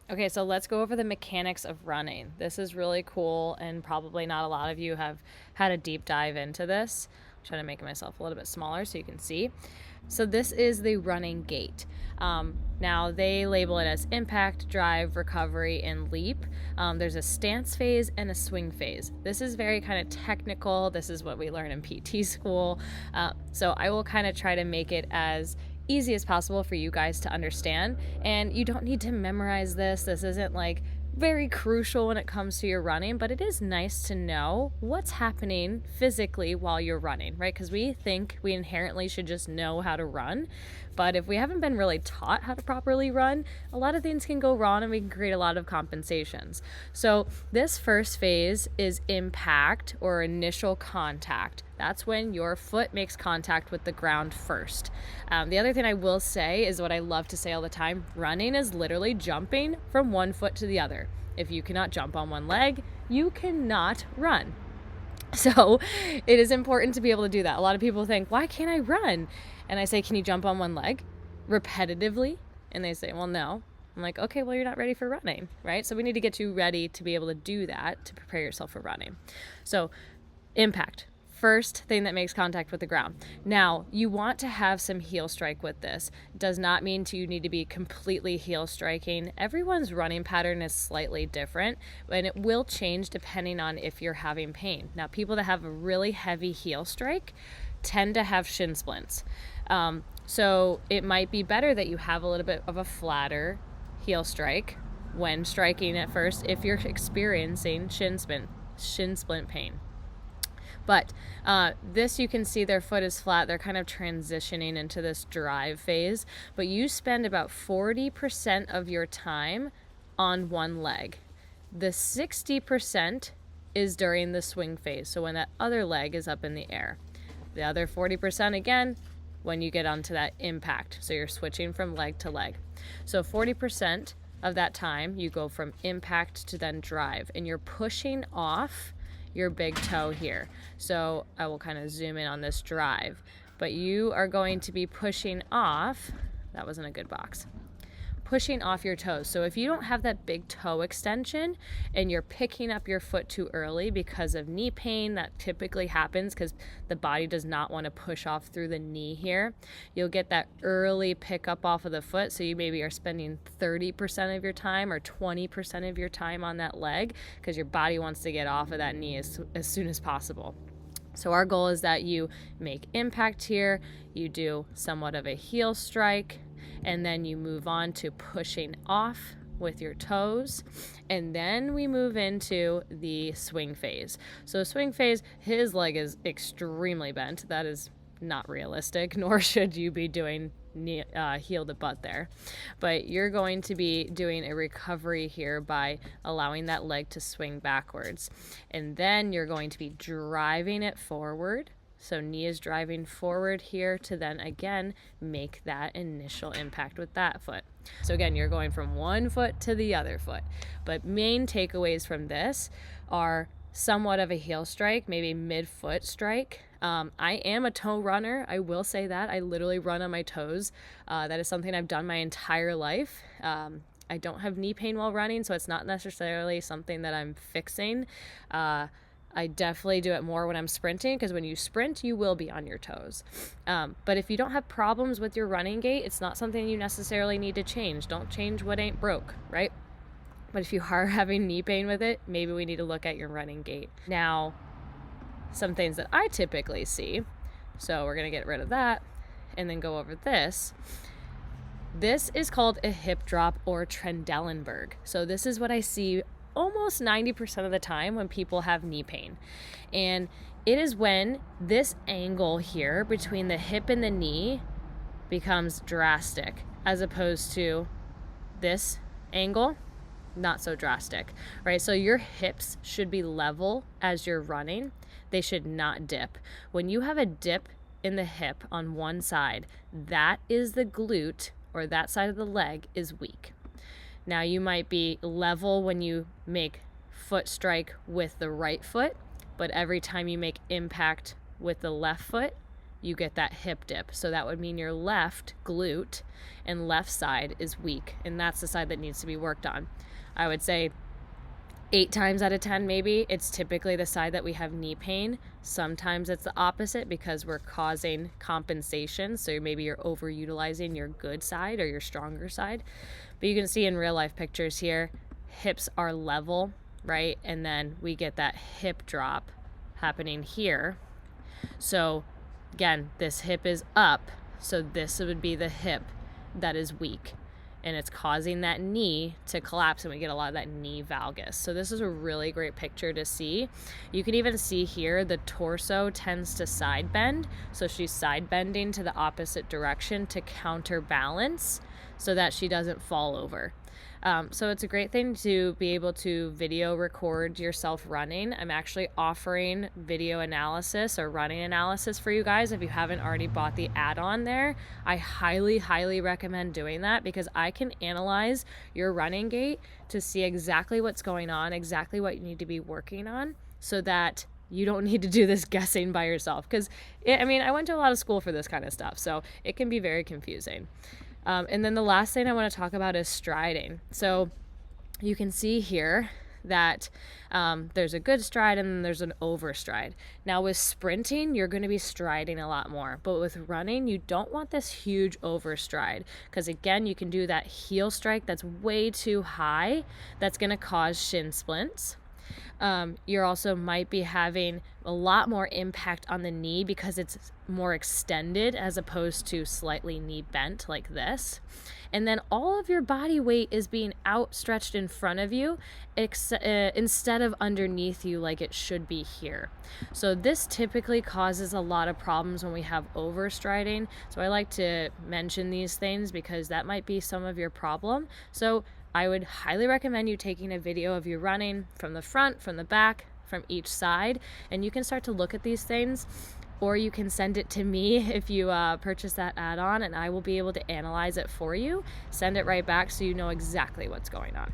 Okay, so let's go over the mechanics of running. This is really cool, and probably not a lot of you have had a deep dive into this. I'm trying to make myself a little bit smaller so you can see. So this is the running gait. Now they label it as impact, drive, recovery, and leap. There's a stance phase and a swing phase. This is very kind of technical. This is what we learn in PT school. So I will kind of try to make it as easy as possible for you guys to understand. And you don't need to memorize this. This isn't like very crucial when it comes to your running, but it is nice to know what's happening physically while you're running, right? Because we think we inherently should just know how to run, but if we haven't been really taught how to properly run, a lot of things can go wrong and we can create a lot of compensations. So this first phase is impact or initial contact. That's when your foot makes contact with the ground first. The other thing I will say is what I love to say all the time: running is literally jumping from one foot to the other. If you cannot jump on one leg, you cannot run. So it is important to be able to do that. A lot of people think, why can't I run? And I say, can you jump on one leg repetitively? And they say, well, no. I'm like, okay, well, you're not ready for running, right? So we need to get you ready to be able to do that, to prepare yourself for running. So impact. First thing that makes contact with the ground. Now, you want to have some heel strike with this. Does not mean you need to be completely heel striking. Everyone's running pattern is slightly different, and it will change depending on if you're having pain. Now, people that have a really heavy heel strike tend to have shin splints. So it might be better that you have a little bit of a flatter heel strike when striking at first if you're experiencing shin splint pain. But this, you can see their foot is flat. They're kind of transitioning into this drive phase. But you spend about 40% of your time on one leg. The 60% is during the swing phase, so when that other leg is up in the air. The other 40% again, when you get onto that impact. So you're switching from leg to leg. So 40% of that time, you go from impact to then drive, and you're pushing off your big toe here. So I will kind of zoom in on this drive, but you are going to be pushing off, that wasn't a good box, pushing off your toes. So if you don't have that big toe extension and you're picking up your foot too early because of knee pain, that typically happens because the body does not want to push off through the knee here. You'll get that early pickup off of the foot. So you maybe are spending 30% of your time or 20% of your time on that leg because your body wants to get off of that knee as soon as possible. So our goal is that you make impact here, you do somewhat of a heel strike, and then you move on to pushing off with your toes, and then we move into the swing phase. So swing phase, his leg is extremely bent. That is not realistic, nor should you be doing heel to butt there. But you're going to be doing a recovery here by allowing that leg to swing backwards. And then you're going to be driving it forward. So knee is driving forward here to then again make that initial impact with that foot. So again, you're going from one foot to the other foot. But main takeaways from this are somewhat of a heel strike, maybe mid-foot strike. I am a toe runner. I will say that. I literally run on my toes. That is something I've done my entire life. I don't have knee pain while running, so it's not necessarily something that I'm fixing. I definitely do it more when I'm sprinting, because when you sprint, you will be on your toes. But if you don't have problems with your running gait, it's not something you necessarily need to change. Don't change what ain't broke, right? But if you are having knee pain with it, maybe we need to look at your running gait. Now, some things that I typically see, so we're going to get rid of that and then go over this. This is called a hip drop or Trendelenburg. So this is what I see almost 90% of the time when people have knee pain. And it is when this angle here between the hip and the knee becomes drastic, as opposed to this angle, not so drastic, right? So your hips should be level as you're running. They should not dip. When you have a dip in the hip on one side, that is the glute, or that side of the leg is weak. Now you might be level when you make foot strike with the right foot, but every time you make impact with the left foot, you get that hip dip. So that would mean your left glute and left side is weak, and that's the side that needs to be worked on. I would say 8 times out of 10, maybe it's typically the side that we have knee pain. Sometimes it's the opposite because we're causing compensation. So maybe you're overutilizing your good side or your stronger side. But you can see in real life pictures here, hips are level, right? And then we get that hip drop happening here. So again, this hip is up. So this would be the hip that is weak, and it's causing that knee to collapse, and we get a lot of that knee valgus. So this is a really great picture to see. You can even see here the torso tends to side bend. So she's side bending to the opposite direction to counterbalance so that she doesn't fall over. So it's a great thing to be able to video record yourself running. I'm actually offering video analysis or running analysis for you guys. If you haven't already bought the add-on there, I highly, highly recommend doing that because I can analyze your running gait to see exactly what's going on, exactly what you need to be working on so that you don't need to do this guessing by yourself. Because, I went to a lot of school for this kind of stuff, so it can be very confusing. And then the last thing I want to talk about is striding. So you can see here that there's a good stride and then there's an overstride. Now with sprinting, you're going to be striding a lot more. But with running, you don't want this huge overstride because again, you can do that heel strike that's way too high. That's going to cause shin splints. You're also might be having a lot more impact on the knee because it's more extended as opposed to slightly knee bent like this. And then all of your body weight is being outstretched in front of you instead of underneath you like it should be here. So this typically causes a lot of problems when we have overstriding. So I like to mention these things because that might be some of your problem. So I would highly recommend you taking a video of you running from the front, from the back, from each side, and you can start to look at these things, or you can send it to me if you purchase that add-on, and I will be able to analyze it for you, send it right back so you know exactly what's going on.